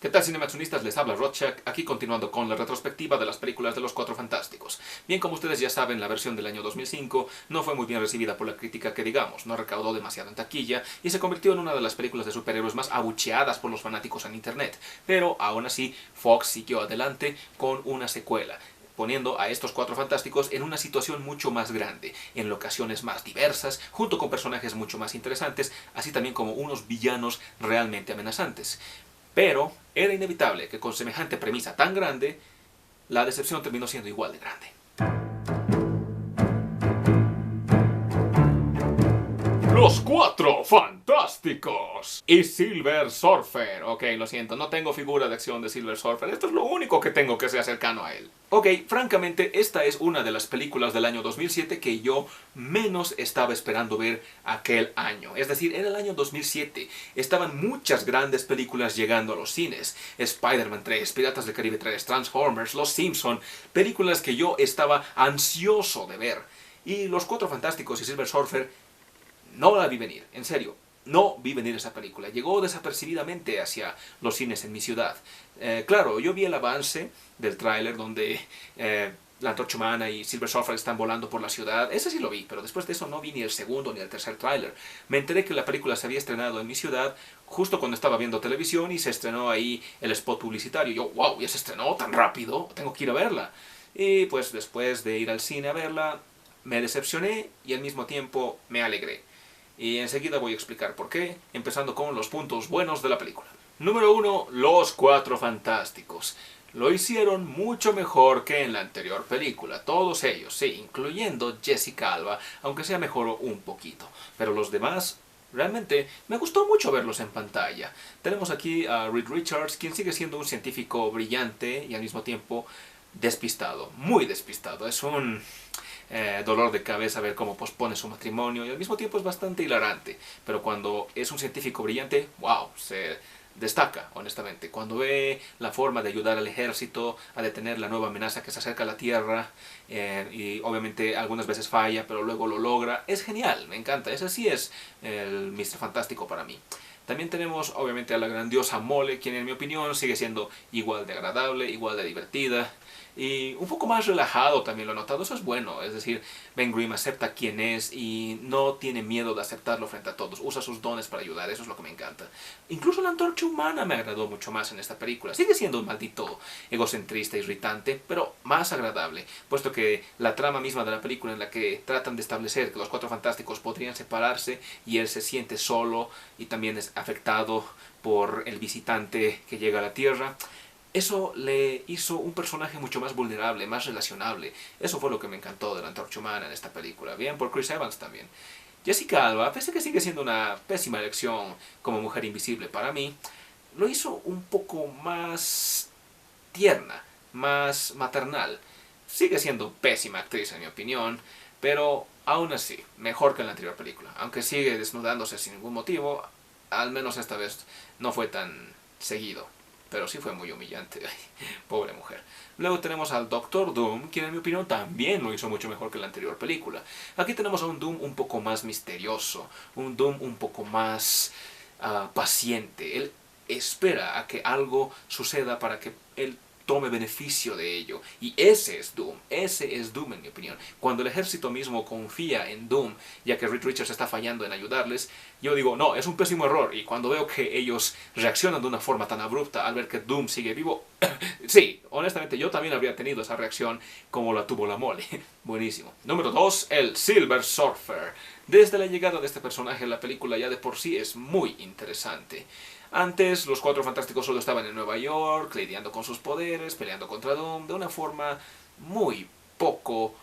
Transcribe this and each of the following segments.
¿Qué tal, cinematsunistas? Les habla Rorschach, aquí continuando con la retrospectiva de las películas de los Cuatro Fantásticos. Bien, como ustedes ya saben, la versión del año 2005 no fue muy bien recibida por la crítica que digamos, no recaudó demasiado en taquilla y se convirtió en una de las películas de superhéroes más abucheadas por los fanáticos en internet. Pero, aún así, Fox siguió adelante con una secuela, poniendo a estos Cuatro Fantásticos en una situación mucho más grande, en locaciones más diversas, junto con personajes mucho más interesantes, así también como unos villanos realmente amenazantes. Pero era inevitable que con semejante premisa tan grande, la decepción terminó siendo igual de grande. Los Cuatro Fantásticos y Silver Surfer. Ok, lo siento, no tengo figura de acción de Silver Surfer. Esto es lo único que tengo que sea cercano a él. Ok, francamente, esta es una de las películas del año 2007 que yo menos estaba esperando ver aquel año. Es decir, en el año 2007 estaban muchas grandes películas llegando a los cines. Spider-Man 3, Piratas del Caribe 3, Transformers, Los Simpson, películas que yo estaba ansioso de ver. Y Los Cuatro Fantásticos y Silver Surfer no la vi venir, en serio. No vi venir esa película. Llegó desapercibidamente hacia los cines en mi ciudad. Claro, yo vi el avance del tráiler donde la Antorcha Humana y Silver Surfer están volando por la ciudad. Ese sí lo vi, pero después de eso no vi ni el segundo ni el tercer tráiler. Me enteré que la película se había estrenado en mi ciudad justo cuando estaba viendo televisión y se estrenó ahí el spot publicitario. Yo, wow, ya se estrenó tan rápido, tengo que ir a verla. Y pues después de ir al cine a verla, me decepcioné y al mismo tiempo me alegré. Y enseguida voy a explicar por qué, empezando con los puntos buenos de la película. Número 1. Los Cuatro Fantásticos. Lo hicieron mucho mejor que en la anterior película. Todos ellos, sí, incluyendo Jessica Alba, aunque sea mejoró un poquito. Pero los demás, realmente, me gustó mucho verlos en pantalla. Tenemos aquí a Reed Richards, quien sigue siendo un científico brillante y al mismo tiempo despistado. Muy despistado. Es un dolor de cabeza ver cómo pospone su matrimonio y al mismo tiempo es bastante hilarante. Pero cuando es un científico brillante, wow, se destaca, honestamente. Cuando ve la forma de ayudar al ejército a detener la nueva amenaza que se acerca a la Tierra, y obviamente algunas veces falla, pero luego lo logra, es genial, me encanta. Ese sí es el Mr. Fantástico para mí. También tenemos obviamente a la grandiosa Mole, quien en mi opinión sigue siendo igual de agradable, igual de divertida. Y un poco más relajado también lo he notado, eso es bueno. Es decir, Ben Grimm acepta quién es y no tiene miedo de aceptarlo frente a todos. Usa sus dones para ayudar, eso es lo que me encanta. Incluso la Antorcha Humana me agradó mucho más en esta película. Sigue siendo un maldito egocentrista, irritante, pero más agradable, puesto que la trama misma de la película en la que tratan de establecer que los Cuatro Fantásticos podrían separarse y él se siente solo y también es afectado por el visitante que llega a la Tierra. Eso le hizo un personaje mucho más vulnerable, más relacionable. Eso fue lo que me encantó de la Antorcha Humana en esta película. Bien por Chris Evans también. Jessica Alba, pese a que sigue siendo una pésima elección como mujer invisible para mí, lo hizo un poco más tierna, más maternal. Sigue siendo pésima actriz en mi opinión, pero aún así, mejor que en la anterior película. Aunque sigue desnudándose sin ningún motivo, al menos esta vez no fue tan seguido. Pero sí fue muy humillante. Ay, pobre mujer. Luego tenemos al Doctor Doom, quien en mi opinión también lo hizo mucho mejor que la anterior película. Aquí tenemos a un Doom un poco más misterioso, un Doom un poco más paciente. Él espera a que algo suceda para que él tome beneficio de ello. Y ese es Doom en mi opinión. Cuando el ejército mismo confía en Doom, ya que Reed Richards está fallando en ayudarles, yo digo, no, es un pésimo error. Y cuando veo que ellos reaccionan de una forma tan abrupta al ver que Doom sigue vivo, sí, honestamente yo también habría tenido esa reacción como la tuvo la Mole. Buenísimo. Número 2, el Silver Surfer. Desde la llegada de este personaje en la película ya de por sí es muy interesante. Antes, los Cuatro Fantásticos solo estaban en Nueva York, lidiando con sus poderes, peleando contra Doom, de una forma muy poco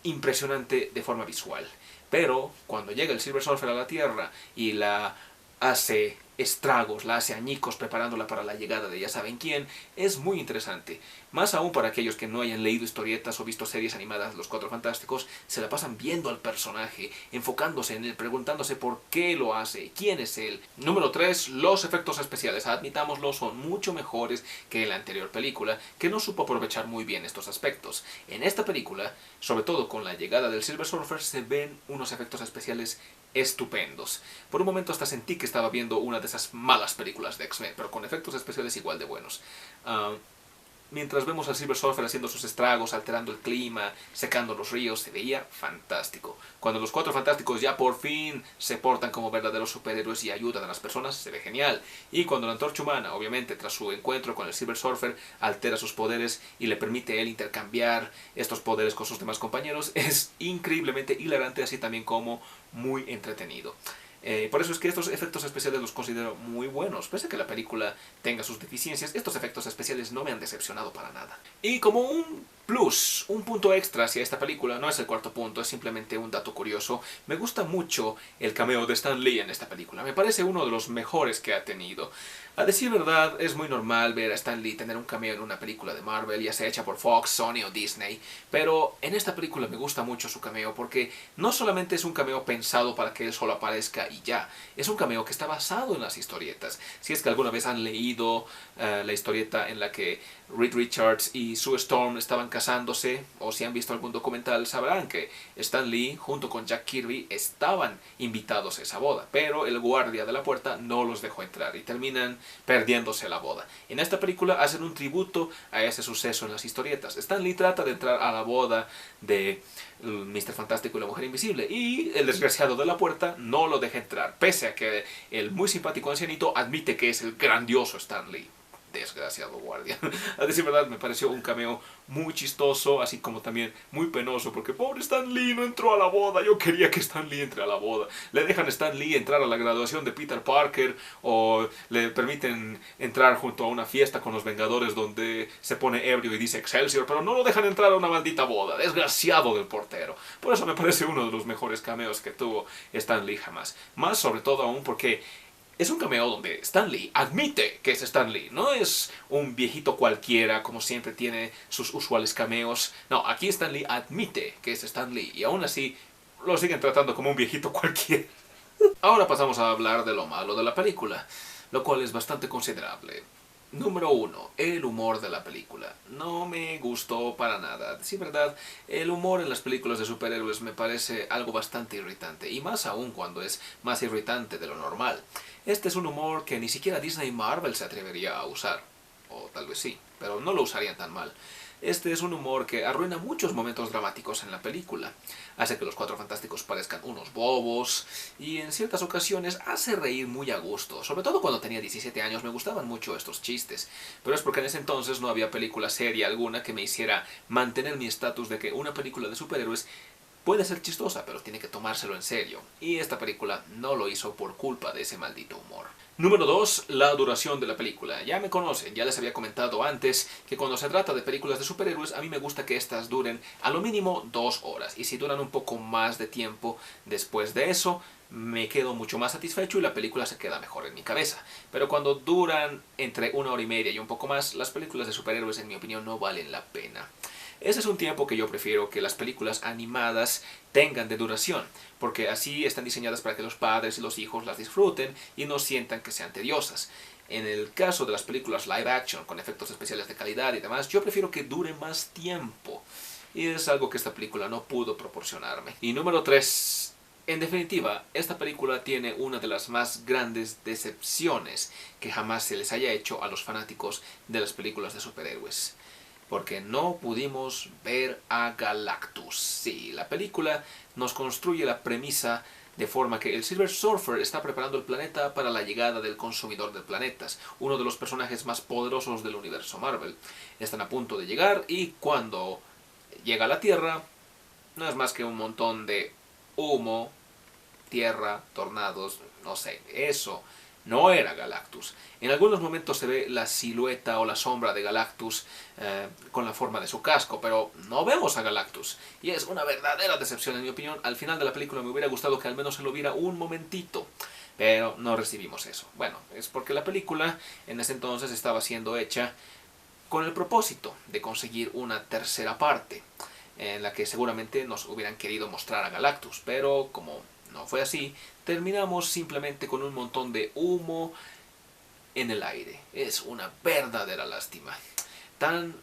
impresionante de forma visual. Pero cuando llega el Silver Surfer a la Tierra y la hace estragos, la hace añicos preparándola para la llegada de ya saben quién, es muy interesante. Más aún para aquellos que no hayan leído historietas o visto series animadas de los Cuatro Fantásticos, se la pasan viendo al personaje, enfocándose en él, preguntándose por qué lo hace, quién es él. Número 3, los efectos especiales, admitámoslo, son mucho mejores que en la anterior película, que no supo aprovechar muy bien estos aspectos. En esta película, sobre todo con la llegada del Silver Surfer, se ven unos efectos especiales estupendos. Por un momento hasta sentí que estaba viendo una de esas malas películas de X-Men, pero con efectos especiales igual de buenos. Mientras vemos al Silver Surfer haciendo sus estragos, alterando el clima, secando los ríos, se veía fantástico. Cuando los Cuatro Fantásticos ya por fin se portan como verdaderos superhéroes y ayudan a las personas, se ve genial. Y cuando la Antorcha Humana, obviamente tras su encuentro con el Silver Surfer, altera sus poderes y le permite a él intercambiar estos poderes con sus demás compañeros, es increíblemente hilarante, así también como muy entretenido. Por eso es que estos efectos especiales los considero muy buenos. Pese a que la película tenga sus deficiencias, estos efectos especiales no me han decepcionado para nada. Y como un plus, un punto extra hacia esta película, no es el cuarto punto, es simplemente un dato curioso, me gusta mucho el cameo de Stan Lee en esta película. Me parece uno de los mejores que ha tenido. A decir verdad, es muy normal ver a Stan Lee tener un cameo en una película de Marvel, ya sea hecha por Fox, Sony o Disney, pero en esta película me gusta mucho su cameo porque no solamente es un cameo pensado para que él solo aparezca y ya, es un cameo que está basado en las historietas. Si es que alguna vez han leído la historieta en la que Reed Richards y Sue Storm estaban casándose, o si han visto algún documental, sabrán que Stan Lee junto con Jack Kirby estaban invitados a esa boda, pero el guardia de la puerta no los dejó entrar y terminan perdiéndose la boda. En esta película hacen un tributo a ese suceso en las historietas. Stan Lee trata de entrar a la boda de Mr. Fantástico y la Mujer Invisible y el desgraciado de la puerta no lo deja entrar, pese a que el muy simpático ancianito admite que es el grandioso Stan Lee. Desgraciado guardia. A decir verdad, me pareció un cameo muy chistoso, así como también muy penoso, porque pobre Stan Lee no entró a la boda. Yo quería que Stan Lee entre a la boda. Le dejan a Stan Lee entrar a la graduación de Peter Parker, o le permiten entrar junto a una fiesta con los Vengadores donde se pone ebrio y dice Excelsior, pero no lo dejan entrar a una maldita boda. Desgraciado del portero. Por eso me parece uno de los mejores cameos que tuvo Stan Lee jamás. Más sobre todo aún porque es un cameo donde Stan Lee admite que es Stan Lee. No es un viejito cualquiera como siempre tiene sus usuales cameos. No, aquí Stan Lee admite que es Stan Lee y aún así lo siguen tratando como un viejito cualquiera. Ahora pasamos a hablar de lo malo de la película, lo cual es bastante considerable. Número 1. El humor de la película. No me gustó para nada. Sí, verdad, el humor en las películas de superhéroes me parece algo bastante irritante, y más aún cuando es más irritante de lo normal. Este es un humor que ni siquiera Disney y Marvel se atrevería a usar. O tal vez sí, pero no lo usarían tan mal. Este es un humor que arruina muchos momentos dramáticos en la película. Hace que los Cuatro Fantásticos parezcan unos bobos y en ciertas ocasiones hace reír muy a gusto. Sobre todo cuando tenía 17 años me gustaban mucho estos chistes. Pero es porque en ese entonces no había película seria alguna que me hiciera mantener mi estatus de que una película de superhéroes puede ser chistosa, pero tiene que tomárselo en serio. Y esta película no lo hizo por culpa de ese maldito humor. Número 2. La duración de la película. Ya me conocen, ya les había comentado antes que cuando se trata de películas de superhéroes, a mí me gusta que estas duren a lo mínimo 2 horas. Y si duran un poco más de tiempo después de eso, me quedo mucho más satisfecho y la película se queda mejor en mi cabeza. Pero cuando duran entre 1 hora y media y un poco más, las películas de superhéroes en mi opinión no valen la pena. Ese es un tiempo que yo prefiero que las películas animadas tengan de duración, porque así están diseñadas para que los padres y los hijos las disfruten y no sientan que sean tediosas. En el caso de las películas live action con efectos especiales de calidad y demás, yo prefiero que dure más tiempo. Y es algo que esta película no pudo proporcionarme. Y número 3. En definitiva, esta película tiene una de las más grandes decepciones que jamás se les haya hecho a los fanáticos de las películas de superhéroes. Porque no pudimos ver a Galactus. Sí, la película nos construye la premisa de forma que el Silver Surfer está preparando el planeta para la llegada del Consumidor de Planetas, uno de los personajes más poderosos del universo Marvel. Están a punto de llegar y cuando llega a la Tierra, no es más que un montón de humo, tierra, tornados, no sé, eso no era Galactus. En algunos momentos se ve la silueta o la sombra de Galactus con la forma de su casco, pero no vemos a Galactus. Y es una verdadera decepción en mi opinión. Al final de la película me hubiera gustado que al menos se lo viera un momentito, pero no recibimos eso. Bueno, es porque la película en ese entonces estaba siendo hecha con el propósito de conseguir una tercera parte, en la que seguramente nos hubieran querido mostrar a Galactus, pero como no fue así, terminamos simplemente con un montón de humo en el aire. Es una verdadera lástima. Tan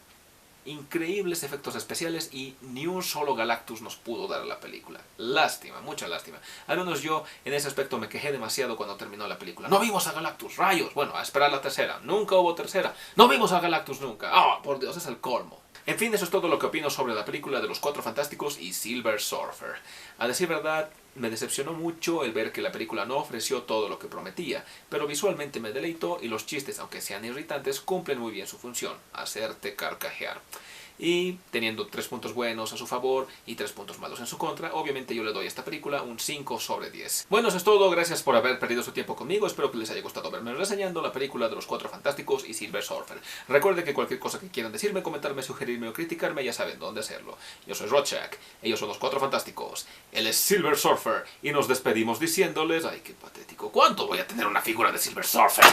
increíbles efectos especiales y ni un solo Galactus nos pudo dar a la película. Lástima, mucha lástima. Al menos yo en ese aspecto me quejé demasiado cuando terminó la película. No vimos a Galactus, rayos. Bueno, a esperar la tercera. Nunca hubo tercera. No vimos a Galactus nunca. Ah, por Dios, es el colmo. En fin, eso es todo lo que opino sobre la película de los Cuatro Fantásticos y Silver Surfer. A decir verdad, me decepcionó mucho el ver que la película no ofreció todo lo que prometía, pero visualmente me deleitó y los chistes, aunque sean irritantes, cumplen muy bien su función, hacerte carcajear. Y teniendo 3 puntos buenos a su favor y 3 puntos malos en su contra, obviamente yo le doy a esta película un 5 sobre 10. Bueno, eso es todo, gracias por haber perdido su tiempo conmigo, espero que les haya gustado verme reseñando la película de los Cuatro Fantásticos y Silver Surfer. Recuerden que cualquier cosa que quieran decirme, comentarme, sugerirme o criticarme, ya saben dónde hacerlo. Yo soy Rorschach, ellos son los Cuatro Fantásticos, él es Silver Surfer, y nos despedimos diciéndoles, ay qué patético, ¿cuánto voy a tener una figura de Silver Surfer?